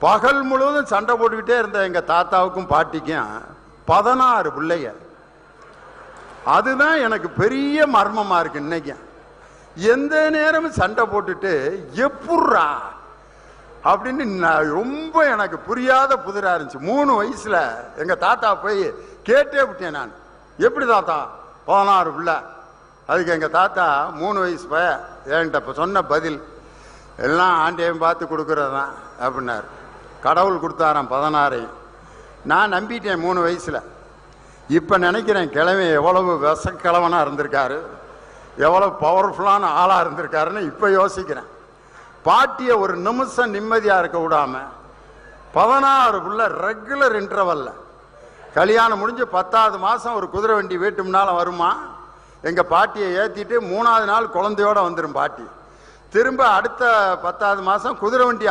பகல் முழுவதும் சண்டை போட்டுக்கிட்டே இருந்த எங்க தாத்தாவுக்கும் பாட்டிக்கும் 16 பிள்ளைங்க. அதுதான் எனக்கு பெரிய மர்மமா இருக்கு. இன்னைக்கு எந்த நேரமும் சண்டை போட்டுட்டு எப்புட்றா அப்படின்னு ரொம்ப எனக்கு புரியாத புதிரா இருந்துச்சு. 3 வயசுல எங்க தாத்தா போய் கேட்டே விட்டேன் நான், எப்படி தாத்தா 16 பிள்ளை? அதுக்கு எங்க தாத்தா 3 வயசு என்கிட்ட சொன்ன பதில், எல்லாம் ஆண்டையும் பார்த்து கொடுக்கறதுதான் அப்படின்னாரு. கடவுள் கொடுத்தாராம் 16. நான் நம்பிட்டேன் 3 வயசுல. இப்ப நினைக்கிறேன் கிழமை எவ்வளவு விசக்கிழவனா இருந்திருக்காரு, எவ்வளவு பவர்ஃபுல்லான ஆளா இருந்திருக்காருன்னு இப்ப யோசிக்கிறேன். பாட்டிய ஒரு நிமிஷம் நிம்மதியா இருக்க விடாம 16 புள்ள ரெகுலர் இன்டர்வல்ல கல்யாணம் முடிஞ்சு 10வது மாசம் ஒரு குதிரை வண்டி வீட்டு முன்னால வருமா, எங்க பாட்டியை ஏத்திட்டு 3வது நாள் குழந்தையோட வந்துடும் பாட்டி. திரும்ப அடுத்த 10வது மாசம் குதிரை வண்டி